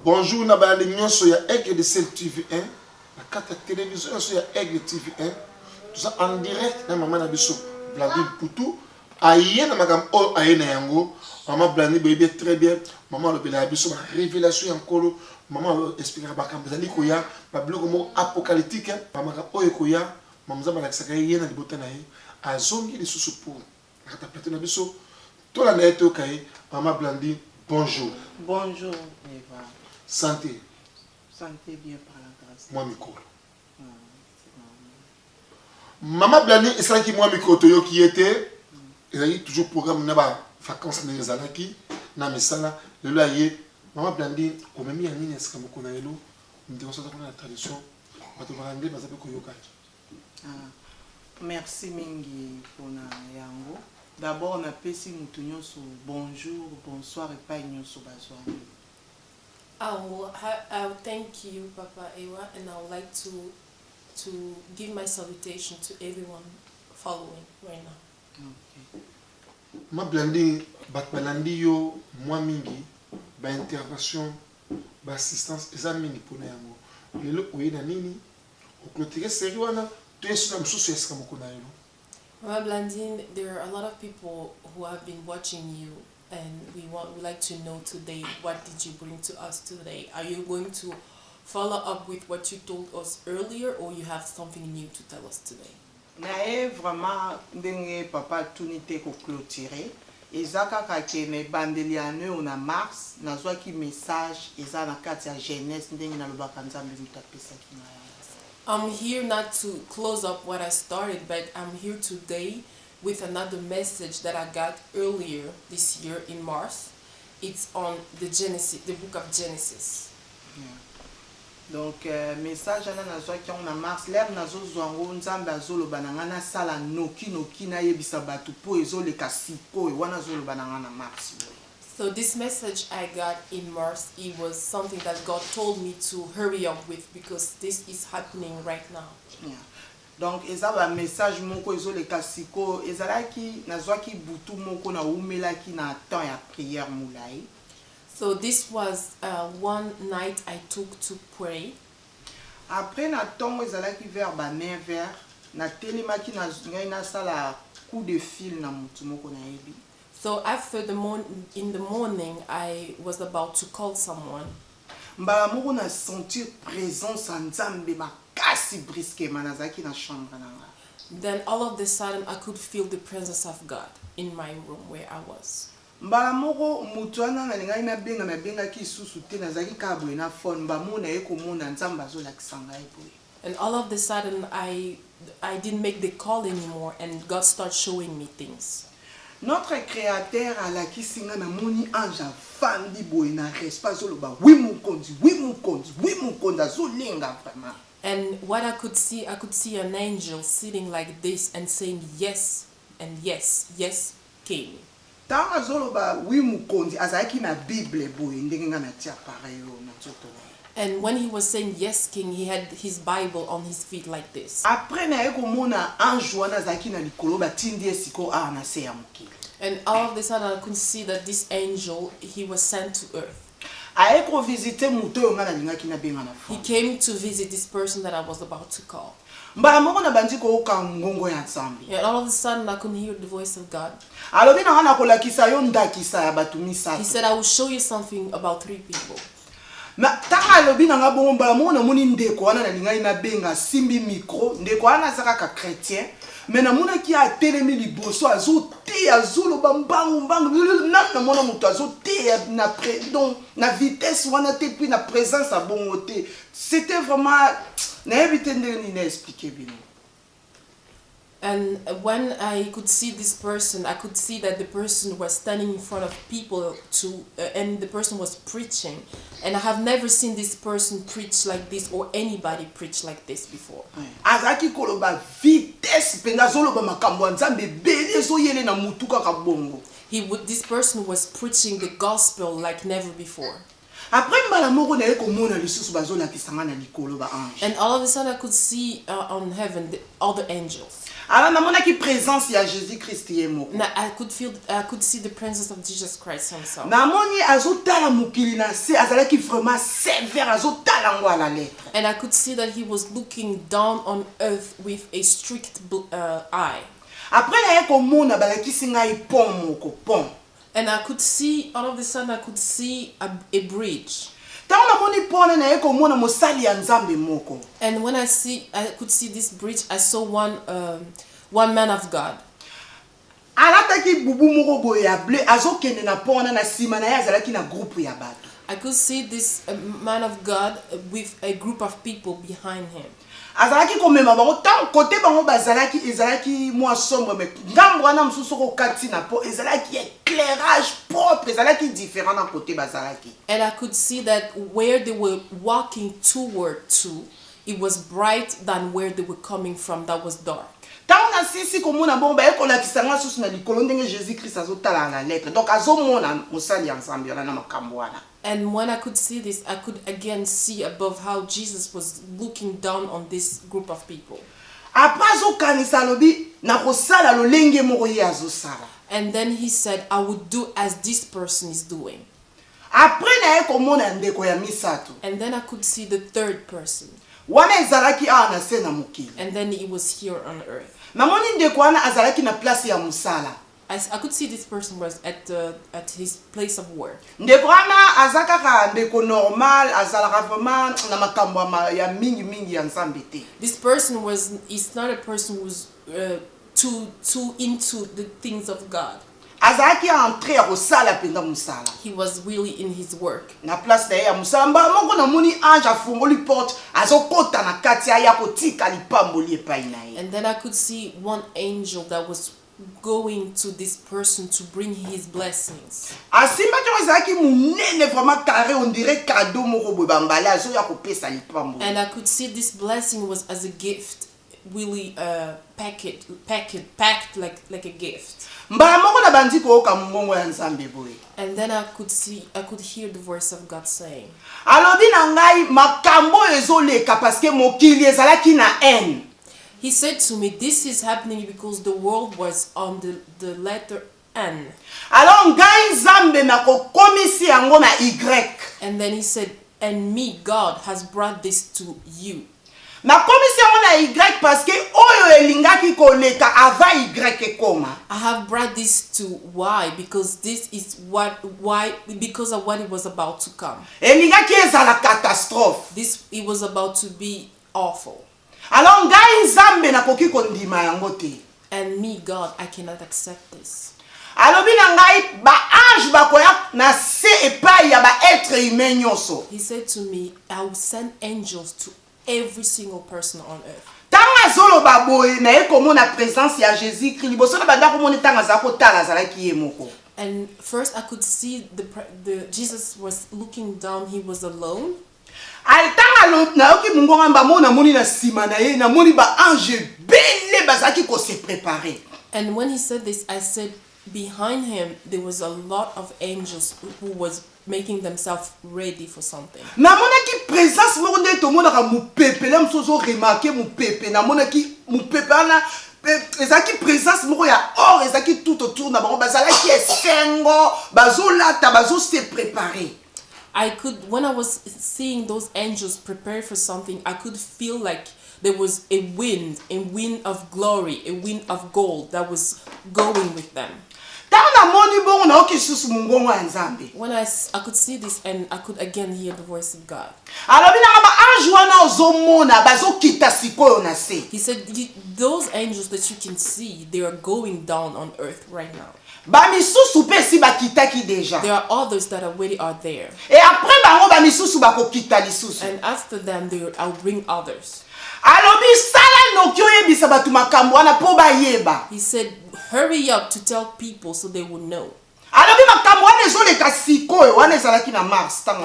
Bonjour, na ba nyonso ya Aigle de Sel TV1, la carte télévision sur ya Aigle TV1. Tout ça en direct na maman na biso Vladimir Poutou. Aïe na magam o aïe na yango. Maman Vladimir bébé très bien. Maman le bela biso ma révélation encore. Maman expliquera ba kam bazali koya ba blogo mo apocalyptique. Maman ka o ekoya. Maman za balakisa ka yena libota na ye. Azongi les sous pour. Kata plateau na biso. To la na eto kai. Maman Vladimir bonjour. Bonjour Eva. Santé. Santé bien par la grâce. Moi micro. Maman Blani et ça qui moi micro toyo qui était il y a toujours programme na ba vacances na zalaki na misala le loyer Maman Blani au même ya nini est-ce que moko na elo ndiko ça na tradition bato barande bazabe koyoka. Merci mingi pona yango. D'abord on appelle si mutu nyonso bonjour, bonsoir et pas nyonso bazwa. I'll thank you, Papa Ewa, and I would like to give my salutation to everyone following right now. Okay. Ma blandi batbalandi yo moi mingi ba intervention ba assistance eza mingi pona yango. Lelo oyena nini oklotige seri wana to yesu na msusu yeska moko na yelo. Mama Blandine, there are a lot of people who have been watching you. And we like to know today, what did you bring to us today? Are you going to follow up with what you told us earlier, or you have something new to tell us today? Nae vraiment ndenge papa tunité ko clôturer. Ezaka ka kene bandeliane on a mars nazwa ki message eza na kati ya jeunesse ndenge na lobaka nzambe mutapesa kinaya. I'm here not to close up what I started, but I'm here today with another message that I got earlier this year in March. It's on the book of Genesis. Yeah. Donc message ana nazwa ki on a mars l'air nazo zwango nzambe azoloba na ngana sala noki na yebisa batu po ezoleka siko e wana zoloba na ngana mars. So this message I got in March, it was something that God told me to hurry up with because this is happening right now. Yeah. Donc ezaba message moko ezoleka siko ezalaki nazwaki butu moko na umelaki na temps ya prière mulai. So this was one night I took to pray. Après na temps ezalaki vers ba 9h na telemaki na ngai na sala coup de fil na mutu moko na yebi. So after in the morning I was about to call someone. Mbala moko na sentir présence ya Nzambe makasi brusquement nazaki na chambre nanga. Then all of a sudden I could feel the presence of God in my room where I was. Mbala moko mutu wana na ngai na benga ki susu te nazaki ka boye na phone ba mona eko mona Nzambe azolakisa ngai boye. And all of a sudden I didn't make the call anymore and God started showing me things. Notre créateur a la kisinga na moni ange fandi boye na espace loba oui mon konzi azolenga vraiment. And what I could see an angel sitting like this and saying yes and yes came. Tanga azoloba oui mon konzi azaki na Bible boye ndenge nga na tia pareil na tsoto. And when he was saying yes king, he had his Bible on his feet like this. Après na eko mona ange wana zaki na likolo batindi esiko a na se ya mokili. And all of a sudden I could see that this angel, he was sent to earth. Aeko visiter muto yo nga na lingaki na benga na He fond. came to visit this person that I was about to call. Mbala moko na bandi ko oka ngongo ya Nzambe. And all of a sudden I could hear the voice of God. Alobi na ngana kolakisa yo ndakisa ya batu misatu. He said, I will show you something about 3 people. Na tanga alobi na nga bongo mbala moko na moni ndeko wana na lingai na benga simbi micro ndeko wana zaka ka chrétien mais na mona ki a telemi liboso azote azoloba mbangu na mona mutu azote na vitesse wana te puis na présence a bongo te. C'était vraiment na éviter ndenge ni na expliquer bino. And when I could see this person, I could see that the person was standing in front of people and the person was preaching. And I have never seen this person preach like this or anybody preach like this before. Azaki koloba vitesse penga zoloba makambo Nzambe bele zo yele na mutuka ka bongo. This person was preaching the gospel like never before. Après mbala moko na eko mona lisusu bazolakisa nga na likolo ba ange. And all of a sudden I could see on heaven the other angels. alors namonaki présence ya Jésus-Christ ye moko. Now I could see the presence of Jesus Christ himself. Namoni azotala mokili na se azalaki vraiment sévère azotala ngo à la lettre. And I could see that he was looking down on earth with a strict eye. Après na ye komona balakisi ngai pont moko pont. And I could see, all of a sudden I could see a bridge. Tango namoni pont na ye komona mosali ya Nzambe moko. And when I could see this bridge, I saw one man of God. Alataki bubu moko boye ya bleu azokende na pont na sima na ye azalaki na groupe ya bato. I could see this man of God with a group of people behind him. Azalaki komema bango tant côté bango bazalaki ezalaki moi sombre mais ngambo wana mususu ko kati na po ezalaki éclairage propre ezalaki différent na côté bazalaki. And I could see that where they were walking toward to, it was bright than where they were coming from, that was dark. Tant na sisi komona bon ba ekolakisa nga susu na likolo ndenge Jésus Christ azotala na lettre donc azomona mosali ya Nzambe na makambo wana. And when I could see this, I could again see above how Jesus was looking down on this group of people. And then he said, I would do as this person is doing. And then I could see the third person. And then he was here on earth. I could see this person was at his place of work. This person is not a person who's too into the things of God. He was really in his work. And then I could see one angel that was going to this person to bring his blessings. And I could see this blessing was as a gift, really packed like a gift. And then I could hear the voice of God saying, he said to me, this is happening because the world was on the letter N. And then he said, and me, God, has brought this to you. I have brought this to Y because this is because of what it was about to come. It was about to be awful. And me, God, I cannot accept this. He said to me, I will send angels to every single person on earth. And first I could see the Jesus was looking down, he was alone. And when he said this, I said behind him there was a lot of angels who was making themselves ready for something. Ezaki présence moko ya or ezaki tout autour na bango bazalaki esengo bazolata bazo se préparer. When I was seeing those angels prepare for something, I could feel like there was a wind of glory, a wind of gold that was going with them. When I could see this and I could again hear the voice of God. He said, those angels that you can see, they are going down on earth right now. There are others that already are there. And after them, I'll bring others. He said, hurry up to tell people so they will know.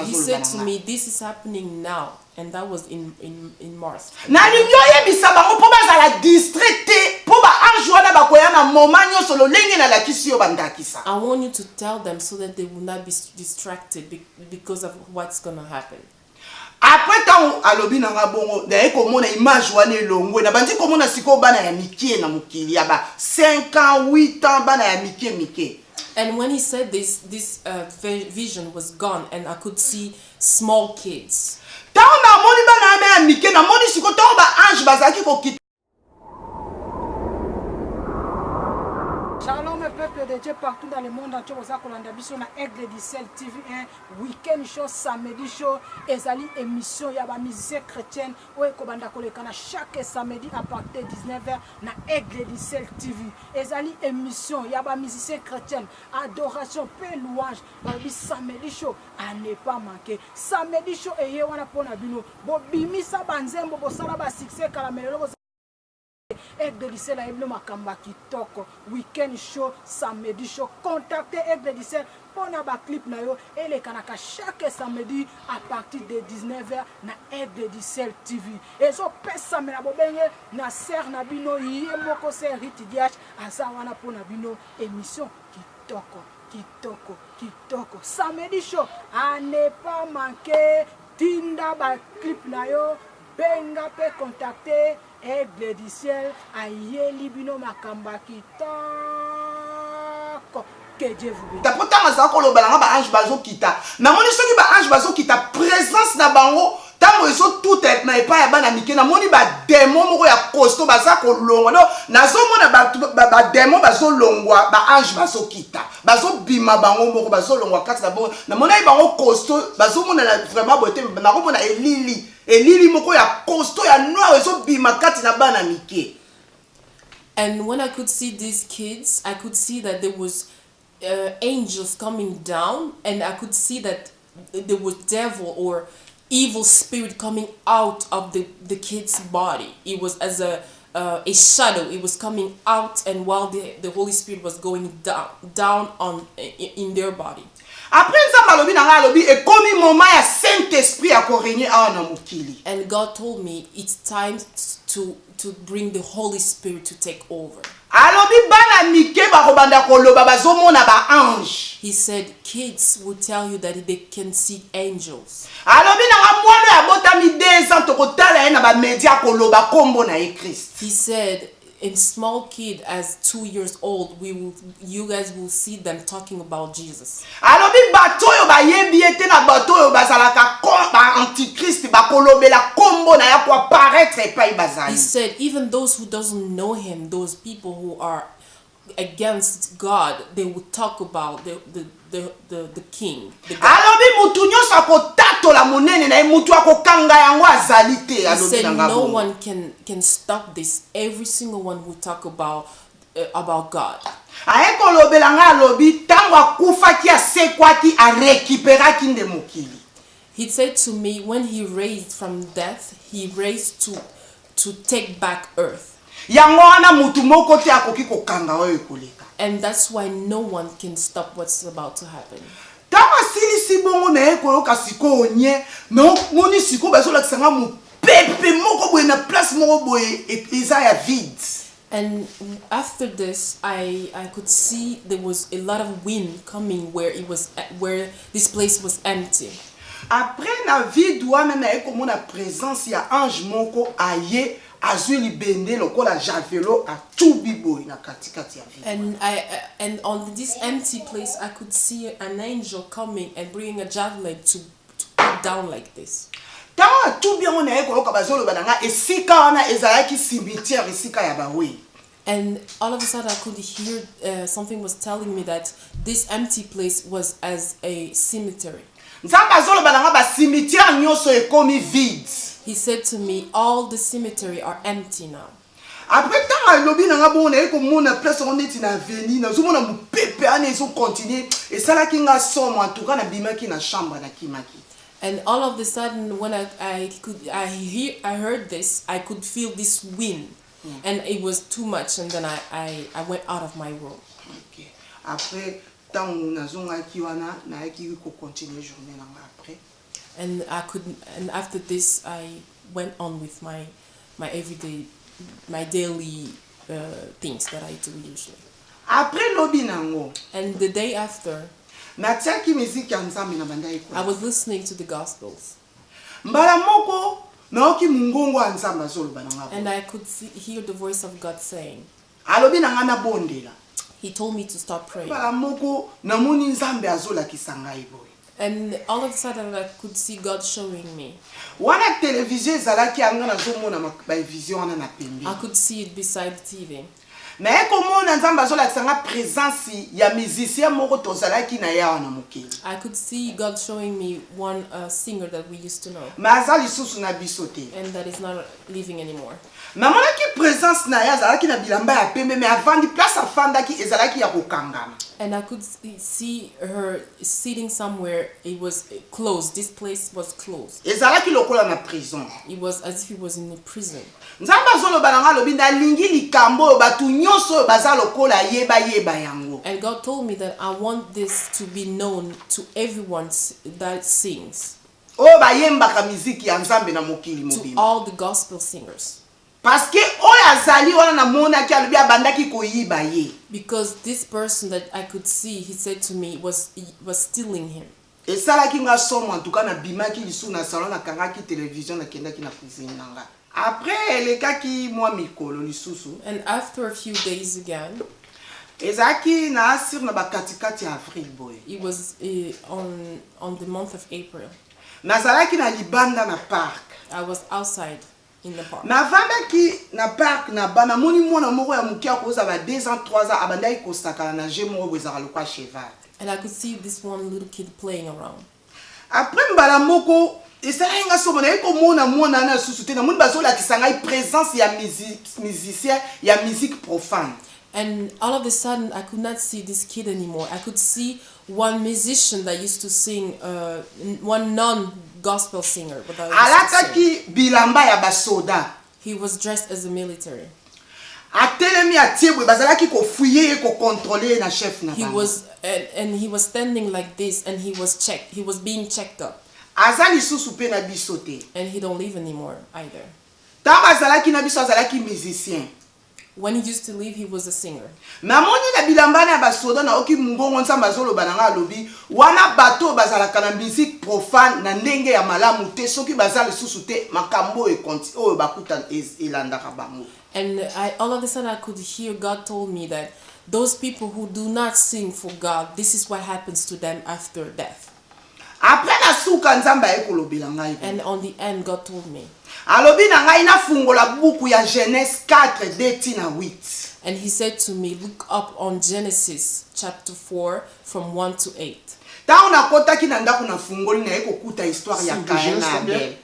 He said to me, this is happening now. And that was in Mars. I want you to tell them so that they will not be distracted because of what's going to happen. Après tant alobi na ngabongo na ekomona image wana elongwe na bandi komona siko bana ya mikie na mokili ya ba 5 ans 8 ans bana ya mikie. And when he said this, vision was gone, and I could see small kids. Tant na moni bana ya mikie na moni siko tant ba ange bazaki ko kit. Shalom peuple de Dieu partout dans le monde entier, vous avez kolanda biso na Aigle du Ciel TV1 week-end show samedi show ezali émission ya ba musiciens chrétiens oyo kobanda kolekana chaque samedi à partir de 19h na Aigle du Ciel TV. Ezali émission ya ba musiciens chrétiens adoration pe louange ba samedi show à ne pas manquer. Samedi show eye wana pona bino bo bimisa banzembo bo sala ba succès kala melelo Aigle du Ciel aiblo makamba kitoko weekend show samedi show. Contactez Aigle du Ciel pour na ba clip na yo ele kanaka chaque samedi à partir de 19h na Aigle du Ciel TV. Ezo pesa mena bobenge na ser na bino yi moko ser ritidiach asa wana pona bino émission kitoko samedi show à ne pas manquer. Tinda ba clip na yo benga pe contacter Aigle du Ciel ayeli bino makamba kitoko. Que Dieu vous bénisse. Pourtant ça ko lobalanga ba ange bazo kita na moni soki ba ange bazo kita présence na bango tango eso tout est na epa ya bana mike na moni ba démon moko ya costo baza ko longwa no nazo mona ba démon bazo longwa ba ange bazo kita bazo bima bango moko bazo longwa kati na bango na mona bango costo bazo mona vraiment beauté na ko mona elili moko ya costo ya noir eso bima kati na bana mike. And when I could see these kids, I could see that there was angels coming down, and I could see that there was devil or evil spirit coming out of the kid's body. It was as a shadow. It was coming out, and while the Holy Spirit was going down on in their body. Après ça malobi na ngalobi e komi moment ya Saint-Esprit a ko régner na mokili. And God told me it's time to bring the Holy Spirit to take over. Alobi bana mike ba kobanda koloba bazomona ba ange. He said kids will tell you that they can see angels. Alobi na mwana ya botami 2 ans to kotala na ba media koloba kombo na e Christ. He said in small kid as 2 years old, you guys will see them talking about Jesus. Alobi batoyo ba yebi ete na batoyo bazalaka ba antichrist ba kolobela kombo na ya ko apparaître pa ibazali. He said even those who doesn't know him, those people who are against God, they would talk about the king. Alobi mutu nyoso akotatola monene na mutu akokanga yango azali te. He said no one can stop this. Every single one will talk about God. Aye kolobela nga alobi tango akufaki asekwaki a récupéraki nde mokili. He said to me when he raised from death, he raised to take back earth. Yango wana mutu moko te akoki kokanga oyo koleka. And that's why no one can stop what's about to happen. Tama sili si bongo na eko yoka siko onye no moni siko bazo la kisanga mu pepe moko boye na place moko boye eza ya vide. And after this, I could see there was a lot of wind coming where this place was empty. Après na vide wana na eko mona présence ya ange moko aye azui libende lokola javelo a tubibo na katikati ya vide. And on this empty place I could see an angel coming and bringing a javelin to put down like this. Tama tubi on na eko loka bazolo bananga esika wana ezalaki cimetière esika ya bawe. And all of a sudden I could hear something was telling me that this empty place was as a cemetery. Nzamba zolo bananga ba cimetière nyoso ekomi vide. He said to me, all the cemetery are empty now. Après tant lobi na ngabo na eko mona place on est na avenue na zomona mu pepe ane so continuer et ça la kinga somo en tout cas na bimaki na chambre na kimaki. And all of a sudden when I heard this, I could feel this wind. And it was too much, and then I went out of my room. Okay. Après tant nazonga kiwana na eki ko continuer journée na après. And after this I went on with my daily things that I do usually. Après lobi nango. And the day after, Na tiaki musique ya nzambe na banda eko. I was listening to the gospels. mbala moko naoki mungongo ya nzambe azoloba na nga And I could hear the voice of God saying, alobi na nga nabondela He told me to stop praying. mbala moko namoni nzambe azolakisa ngai boye. And all of a sudden I could see God showing me. Wana televizio ezalaki anga nazomona bavision wana na pembe. I could see it beside the TV. Na ekomona nzambe azolakisa nga présence ya musicien moko tozalaki na yawa na mokili. I could see God showing me one singer that we used to know. Maza lisusu na biso te. And that is not living anymore. Namonaki présence na ya azalaki na bilamba ya pembe mais avandi place afandaki ezalaki ya kokangama. And I could see her sitting somewhere. It was closed. This place was closed. Ezalaki lokola na prison. It was as if he was in a prison. Nzambe azoloba na nga lobi nalingi likambo oyo bato nyonso oyo baza lokola yeba yango. And God told me that I want this to be known to everyone that sings. Oyo bayembaka muziki ya nzambe na mokili To mobimba. all the gospel singers. Parce que oyo azali wana namonaki alobi abandaki koyiba ye. Because this person that I could see, he said to me, was stealing him. Esalaki nga somo en tout cas na bimaki lisu na salon na kangaki télévision na kendaki na cuisine nanga. Après elekaki mwa mikolo lisusu. And after a few days again, Ezaki na asir na bakatikati ya avril boye. it was on the month of April. Nazalaki na libanda na park. I was outside in the park. Navandaki na park na bana moni mwana moko ya mukia koza ba 2 ans 3 ans abandaki kosakana na je moko bezaka lokwa cheval. And I could see this one little kid playing around. Après mbala moko esala nga somo na eko mona mwana na susu te na moni bazolakisa ngai présence ya musicien ya musique profane. And all of a sudden, I could not see this kid anymore. I could see one musician that used to sing, one non-gospel singer. Alataki bilamba ya basoda. He was dressed as a military. Atelemi atiebwe bazalaki ko fouiller ko contrôler na chef na He bango. was, and he was standing like this, and he was checked. He was being checked up. Azali susu pe na biso te. And he don't live anymore either. Tamba azalaki na biso azalaki musicien. When he used to live, he was a singer. Namoni na bilamba na basoda na oki mungongo nzamba zoloba na nga lobi wana bato bazalaka na musique profane na ndenge ya malamu te soki bazali susu te makambo e konti oyo bakuta elandaka bango. And all of a sudden I could hear God told me that those people who do not sing for God, this is what happens to them after death. Après na suka nzamba ekolobela ngai. And on the end, God told me. Alobi na ngai na fungola buku ya Genèse 4 deti na 8. And he said to me, look up on Genesis chapter 4 from 1 to 8. Ta una kotaki na ndako na fungoli na ekokuta histoire ya Caïn na Abel.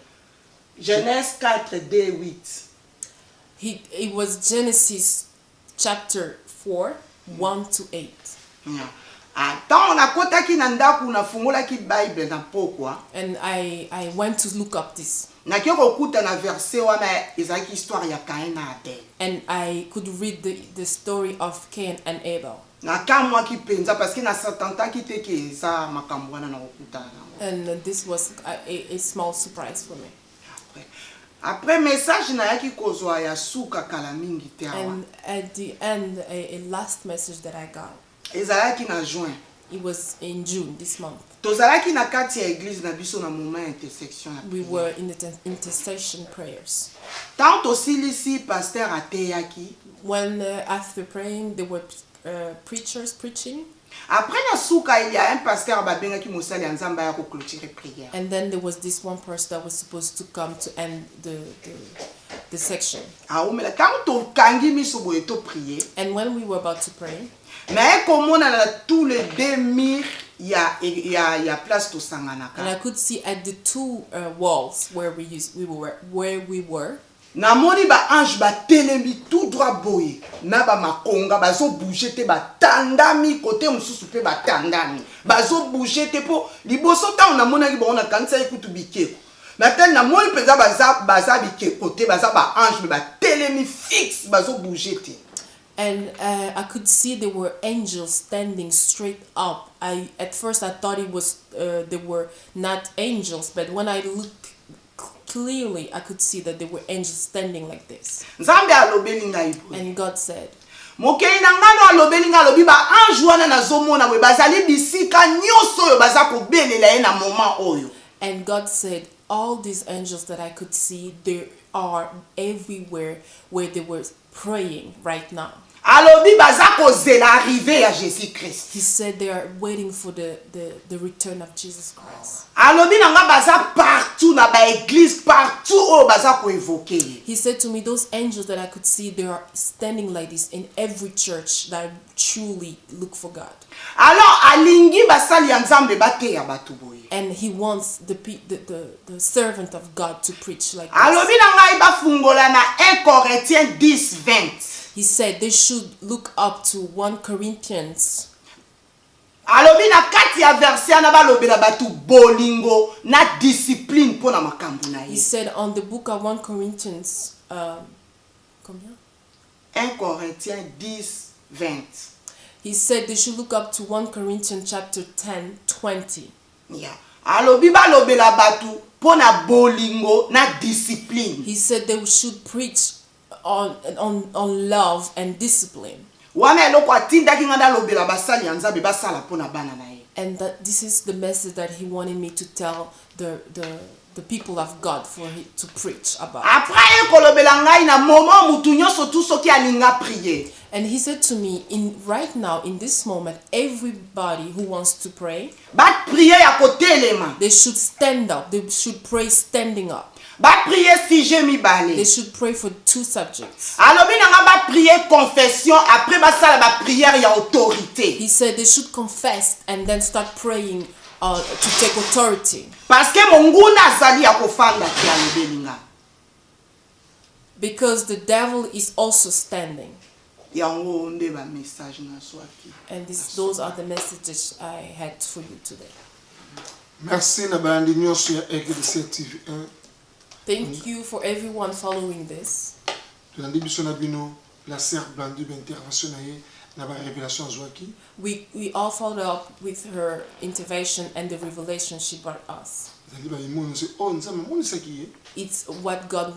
Genèse 4 d 8. It was Genesis chapter 4, 1 to 8. Yeah. Ta una kotaki na ndako na fungolaki Bible na pokwa. And I went to look up this. Na kioko kuta na verset wana ezaki histoire ya Caïn na Abel. And I could read the story of Cain and Abel. Na kamwa ki penza parce que na satanta ki te ke eza makambo wana na okuta na. And this was a small surprise for me. Après message na yaki kozwa ya suka kala mingi te awa. And at the end, a last message that I got. Ezalaki na juin. It was in June this month. Tozalaki na kati ya église na biso na moment intersection. We were in the intercession prayers. Tant osilisi pasteur ateyaki. When after praying, there were preachers preaching. Après na suka il y a un pasteur babengaki mosali ya nzamba ya ko clôturer prière. And then there was this one person that was supposed to come to end the section. Aumela tant to kangi miso boye to prier. And when we were about to pray, Mais komona na tous les deux murs ya place to sanganaka. and I could see at the two walls where we were. Namoni ba ange ba telemi tout droit boye na ba makonga bazo bouger te ba tandami côté mususu pe ba tandami bazo bouger te po liboso ta na mona ki bona kanisa ekutu bikeko na tel na moni peza baza bikeko te baza ba ange ba telemi fixe bazo bouger te. And I could see there were angels standing straight up. At first I thought it was they were not angels, but when I looked clearly, I could see that there were angels standing like this. Nzambe alobeli ngai bo. And God said, Mokei na ngano alobeli ngai alobi ba ange wana nazomona we bazali bisika nyonso oyo baza kobelela ye na moment oyo. and God said, all these angels that I could see, they are everywhere where they were praying right now. alobi baza kozela arrivée ya Jésus Christ. He said they are waiting for the return of Jesus Christ. alobi nanga baza partout na ba église partout oyo baza ko évoquer. He said to me, those angels that I could see, they are standing like this in every church that truly look for God. Alors alingi basali ya Nzambe bateya batu boye. And he wants the servant of God to preach like this. alobi nanga bafungola na 1 Corinthiens 10:20. He said they should look up to 1 Corinthians. alobi na kati ya verset na balobela batu bolingo na discipline pona makambo na He ye. said on the book of 1 Corinthians, combien? 1 Corinthiens 10:20. He said they should look up to 1 Corinthians chapter 10:20. Yeah. alobi balobela batu pona bolingo na discipline. He said they should preach on love and discipline. wana eloko atindaki nga ndalobela basali ya Nzambe basala pona bana na ye. And that this is the message that he wanted me to tell the people of God for him to preach about. Après kolobela ngai na moment mutu nyonso tu soki alinga prier. And he said to me, right now, in this moment, everybody who wants to pray, Bat prier ya kotelema. they should stand up. They should pray standing up. Bat prier sujet mibale. They should pray for 2 subjects. alobi nanga ba prier confession après basala ba prière ya autorité. He said they should confess and then start praying to take authority. Parce que monguna azali ya kofanda ki alobeli nga. Because the devil is also standing. Yango nde ba message na swaki. And those are the messages I had for you today. Merci na bandi nyonso ya EGDC TV1. Thank you for everyone following this. Tulandi biso na bino la sœur Blandu intervention na ye na ba révélation zwaki. We all followed up with her intervention and the revelation she brought us. Zali ba imoni se oh nzambe moni saki ye. It's what God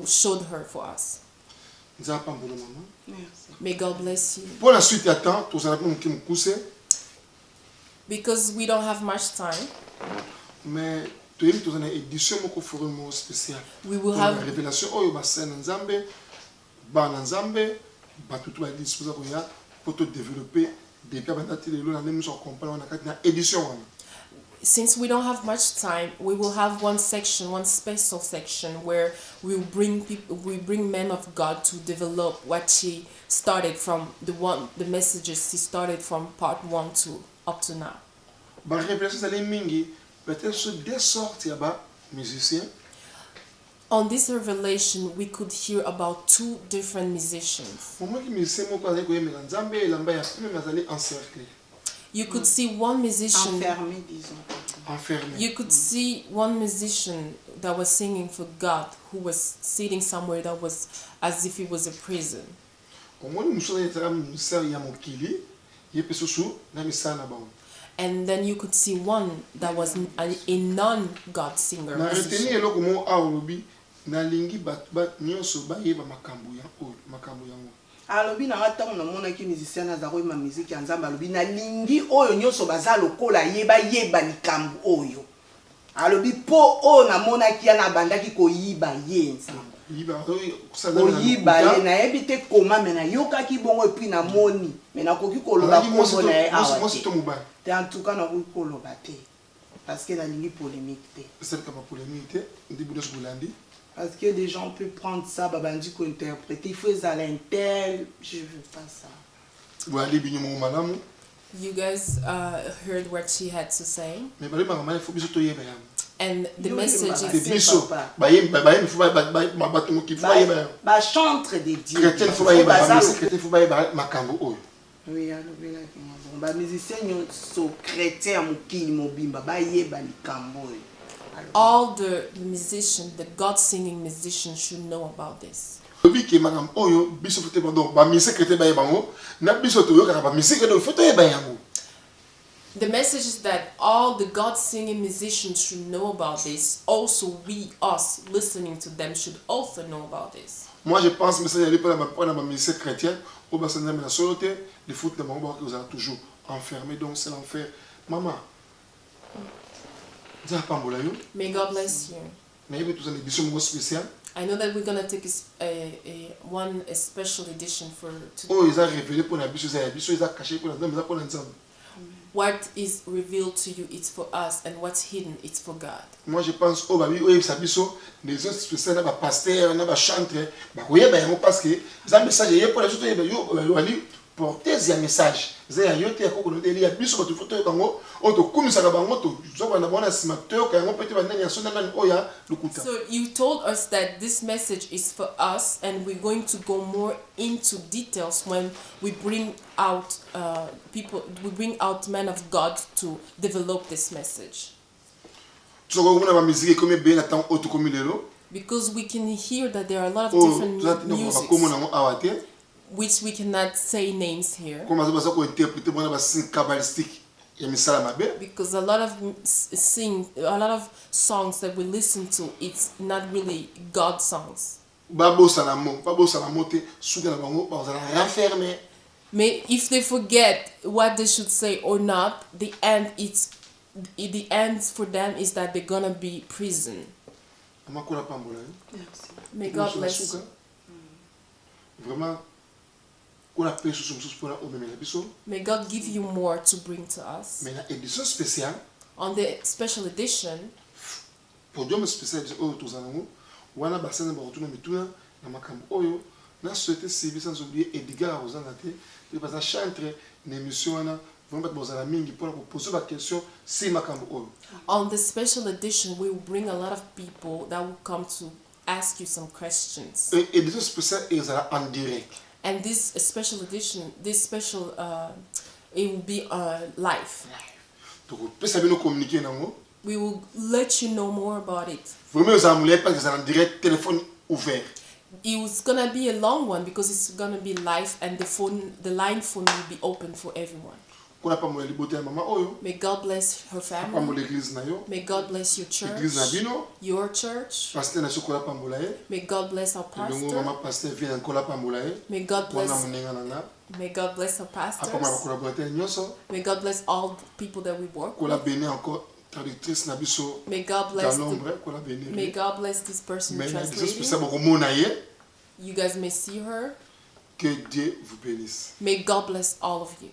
showed her for us. Nzapa mbolo mama. Merci. May God bless you. Pour la suite ya temps, tozala ko mki mukuse. Because we don't have much time, Mais toyebi tozana édition moko forum spécial. we will La have révélation oyo ba sena nzambe ba na nzambe ba tutu ba disposer ko ya pour te développer depuis bandati lelo na même so comprendre na kati na édition wana. since we don't have much time, we will have one special section where we bring men of God to develop what she started from the messages she started from part 1 to up to now. Ba révélation zali mingi peut-être sur deux sortes ya ba musiciens. On this revelation, we could hear about 2 different musicians. Pour moi qui musicien moko azali ko yemela nzambe elamba ya premier azali encerclé. You could see one musician. Enfermé, disons. Enfermé. You could see one musician that was singing for God, who was sitting somewhere that was as if it was a prison. Omoni musala yetara musala ya mokili yepeso su na misana bango. And then you could see one that was a non-God singer. Na musician. retenir eloko mo awolobi na lingi bat nyonso bayeba makambo yango. alobi na ntango namonaki musicien azako yeba musique ya Nzambe alobi nalingi oyo nyonso baza lokola yeba likambo oyo alobi po oyo namonaki ya nabandaki koyiba ye Nzambe koyiba ye nayebi te koma me nayokaki bongo epuis namoni me nakoki koloba kombo na ye awa te en tout cas nakoki koloba te parce que nalingi polémique te. C'est pas polémique te ndi budos bulandi. Parce que des gens peuvent prendre ça, babandi ko interpréter, il faut à l'intel, je veux pas ça. Bulandi binyo mo malamu. You guys heard what she had to say. Mais bale mama faut biso to yeba yango. And the message C'est is biso. Bayem faut batu mo ki faut yeba. Ba chantre de Dieu. Chrétien faut yeba, chrétien faut yeba makambo oyo. Oui, alobela ki bon ba musicien so chrétien mokili mobimba ba yeba likambo oyo. all the musicians, the God-singing musicians should know about this. The message is that all the God-singing musicians should know about this. Also, us, listening to them, should also know about this. Moi, je pense que c'est pour la musiciens chrétiens, au bassin de la soloté, les foot de Mambo, vous êtes toujours enfermés, donc c'est l'enfer. Maman, nzambe apambola yo May God bless you. nayebi tozala édition moko spéciale I know that we're gonna take a special edition for today. oyo eza révélé mpona biso eza ya biso eza caché mpona nzambe eza mpona nzambe. What is revealed to you, it's for us, and what's hidden, it's for God. Moi je pense oyo babi oyebisa biso les autres spéciales na bapaster na bachantre bakoyeba yango parce que eza message eye mpona biso toyeba yo wali portese ya message eza ya yo te ya kokona te eli ya biso bato fo toyoka yango oyo tokumisaka bango tozokana bango na nsima toyoka yango mpe te bandenge ya so na nani oyo ya lokuta. So you told us that this message is for us, and we're going to go more into details when we bring out men of God to develop this message. tozokomona bamiziki ekomi ebele na ntango oyo tokomi lelo Because we can hear that there are a lot of different music, bakomona yango awa te which we cannot say names here. comme baza kointerprete bona basigne kabbalistique ya misala mabe. Because a lot of songs that we listen to, it's not really God songs. babosana mo te suka na bango bazala renfermé. If they forget what they should say or not, the end for them is that they're gonna be prison. Amakola pambola yo. May God bless you. Vraiment kuna peso sumsus pona omemela biso. May God give you more to bring to us. Mais la édition spéciale On the special edition, podium spécial oyo tozanango wana basana bakotuna mituna na makambo oyo na souhaité service sans oublier Edgar ozanga te pe baza chantre na émission wana vraiment bato bozala mingi mpona koposer baquestion si makambo oyo. on the special edition, we will bring a lot of people that will come to ask you some questions. Édition spéciale ezala en direct. And this special edition, it will be live. tokopesa bino communiquer nango. We will let you know more about it. Vraiment ezala molai parce que ezala en direct, téléphone ouvert. It's gonna be a long one because it's gonna be live, and the line phone will be open for everyone. Kuna pambola libote ya mama oyo. May God bless her family. Pambola église na yo. May God bless your Église na church. bino. Your church. Pasteur na sokola pambola ye. May God bless our Ndongo mama pastor. pasteur vient nkola pambola ye. May God Wana bless. munenga nanga. May God bless our Apama pastors. ba collaborateur nyonso. May God bless all the people that we work Kola with. béni encore traductrice na biso. May God bless. L'ombre kola béni. May God bless this person Mais na biso translating. spécial bokomona ye. You guys may see her. Que Dieu vous bénisse. May God bless all of you.